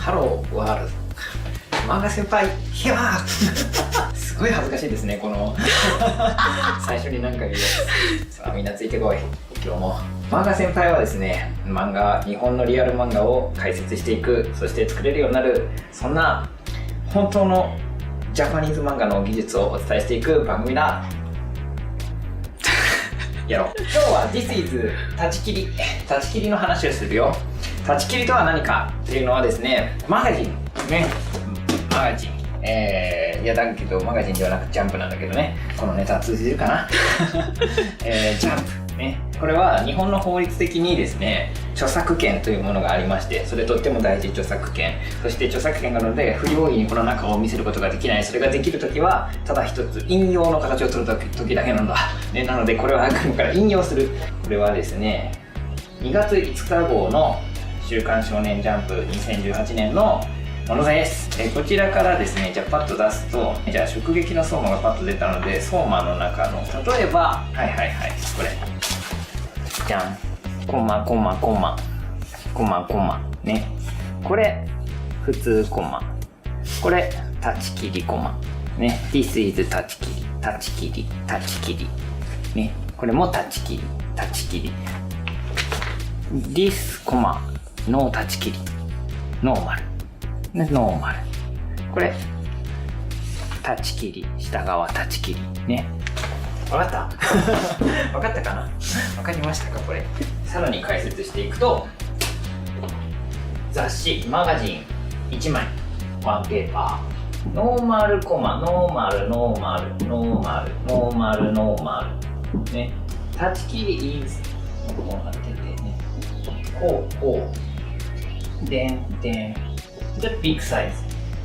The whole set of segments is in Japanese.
ハローワールド。漫画先輩、ヒャーすごい恥ずかしいですね、この最初に何か言うやつ。さあ、みんなついてこい。今日も。漫画先輩はですね、日本のリアル漫画を解説していく、そして作れるようになる、そんな本当のジャパニーズ漫画の技術をお伝えしていく番組だ。やろう。今日は This is 立ち切り。立ち切りの話をするよ。立ち切りとは何かっていうのはですね、マガジン。ね。マガジン。いやだけどマガジンではなくジャンプなんだけどね。このネタ通じるかなジャンプ。ね。これは日本の法律的にですね、著作権というものがありまして、それとっても大事、著作権。そして著作権があるので、不用意にこの中を見せることができない。それができるときは、ただ一つ、引用の形を取るときだけなんだ。ね、なので、これはあくまから引用する。これはですね、2月5日号の週刊少年ジャンプ2018年のものです。こちらからですね、じゃあパッと出すと、じゃあ、直撃の相馬がパッと出たので、相馬の中の、例えば、これ。じゃん。コマね。これ普通コマ、これ立ち切りコマね。 This is 立ち切りね。これも立ち切り This コマの立ち切りノーマルこれ立ち切り、下側立ち切りね。わかったわかったかな。わかりましたか。これさらに解説していくと、雑誌マガジン1枚ワンペーパー、ノーマルコマ、ノーマルね。立ち切り is こうなっててね、こうでビッグサイ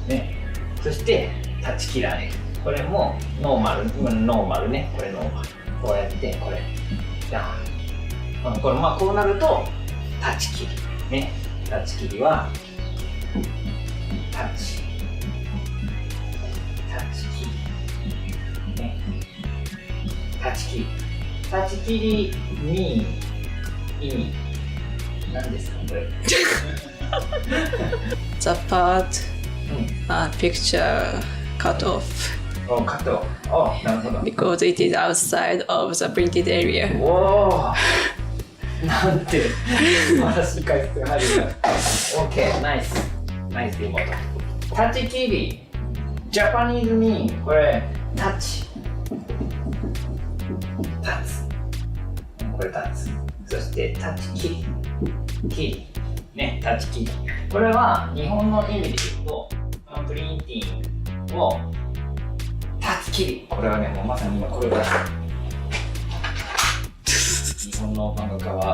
ズね。そして立ち切られる、これもノーマルね。これノーマル、こうやってこれじゃあ、これこうなると立ち切りね。立ち切りは立ち切りね。立ち切りに意味何ですかこれThe part picture cut offなるほど。 because it is outside of the printed area. おおなんて素晴らしい解説が入るんだ。 OK、 ナイスリモート。立ち切りジャパニーズミーン、これタッチこれ立つ、そして立ち切りね。立ち切り、これは日本の意味で言うとプリンティングを立ち切り、これはね、もうまさに今これを出す。日本の漫画家は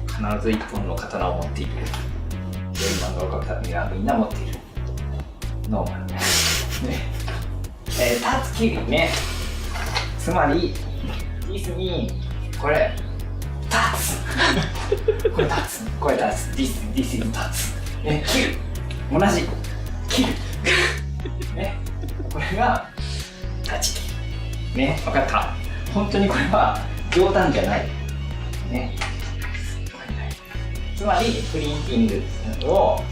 必ず一本の刀を持っている。良い漫画を描くためにはみんな持っている。ノーマルね。立つ切りね。つまりディスにこれ立つこれ立つ This is 立つね。切る、同じ切るね。これが立ち切りね。分かった。本当にこれは冗談じゃないね。つまりプリンティングを、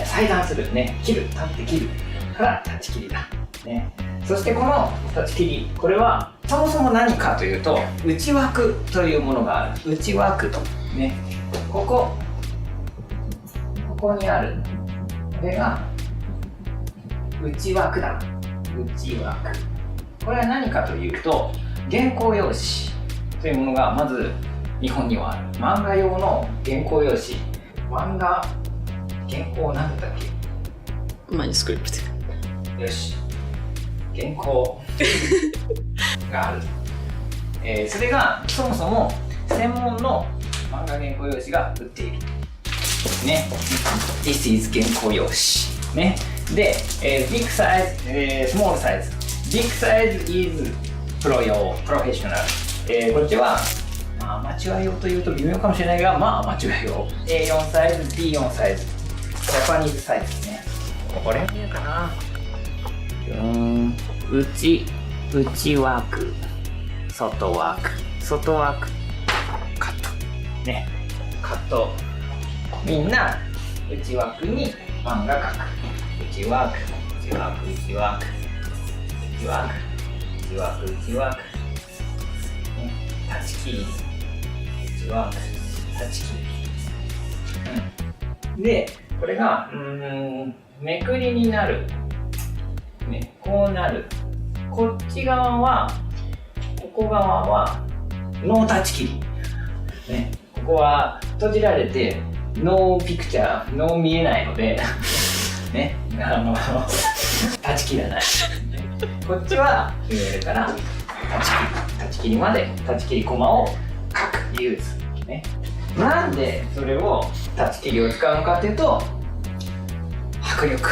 裁断するね。立って切るから立ち切りだね。そしてこの立ち切り、これはそもそも何かというと、内枠というものがある。内枠とね。ここにある、これが内枠だ。内枠、これは何かというと、原稿用紙というものがまず日本にはある。漫画用の原稿用紙、原稿なんだっけ。Manuscript. よし、原稿がある。それがそもそも専門の漫画原稿用紙が売っているね。 This is 原稿用紙ね。で、ビッグサイズ、スモールサイズ。ビッグサイズ is プロ用、プロフェッショナル。こっちはアマチュア用というと微妙かもしれないが、アマチュア用。A4 サイズ、B4 サイズ、ジャパニーズサイズですね。これ見えるかな。内枠、外枠、カットね。カット、みんな内枠にファンが書く。打ちワーク、打ちワーク、打ちワーク、打ちワーク、打ちワーク、打ちワーク。タッチキー、打ちワーク、タッチキー。で、これがめくりになる。ね、こうなる。こっち側は、ここ側はノータッチキリ。ね、ここは閉じられてノーピクチャー、ノー見えないので、ね、タッチ切らない。こっちは見えるからタッチ切りまで、タッチ切りコマを書く、ユーズ。ね、なんでそれをタッチ切りを使うのかっていうと、迫力、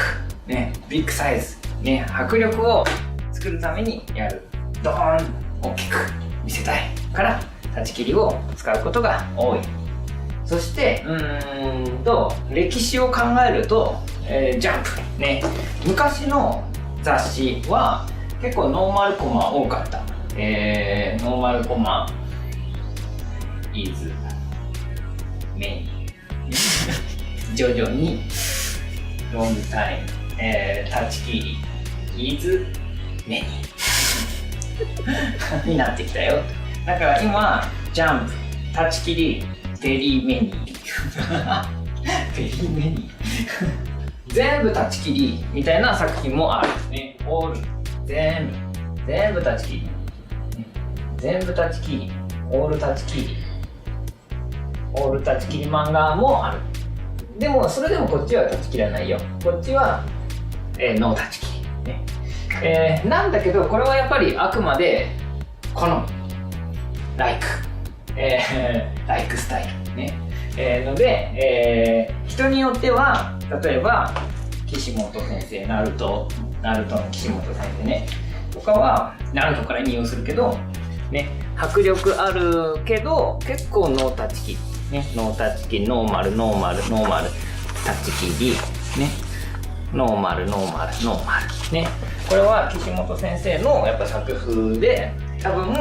ね、ビッグサイズ、ね、迫力を作るためにやる。ドーン大きく見せたいからタッチ切りを使うことが多い。そして歴史を考えると、ジャンプね、昔の雑誌は結構ノーマルコマ多かった。ノーマルコマ is many 徐々にロングタイム、タッチキー is many になってきたよ。だから今ジャンプ、タッチ切り、ベリーメニーベリーメニー全部タッチ切りみたいな作品もあるんですね。オール全部タッチ切り、全部タッチ切り、オールタッチ切り、オールタッチ切り漫画もある。でもそれでもこっちはタッチ切らないよ。こっちは、ノータッチ切り、ね、なんだけどこれはやっぱりあくまで好み、ライクスタイルね、ので、人によっては例えば岸本先生、ナルトの岸本先生ねとかはナルトから引用するけどね、迫力あるけど結構ノータッチ切りね、ノータッチ切り、ノーマルタッチ切りね、ノーマルね、これは岸本先生のやっぱ作風で、多分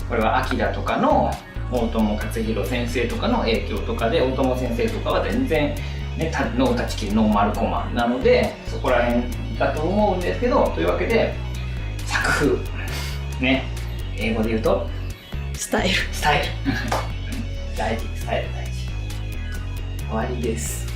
これはアキラとかの大友克洋先生とかの影響とかで、大友先生とかは全然、ね、ノータッチ切り、ノーマルコマなのでそこら辺だと思うんですけど、というわけで作風ね、英語で言うとスタイル大事、スタイル大事。終わりです。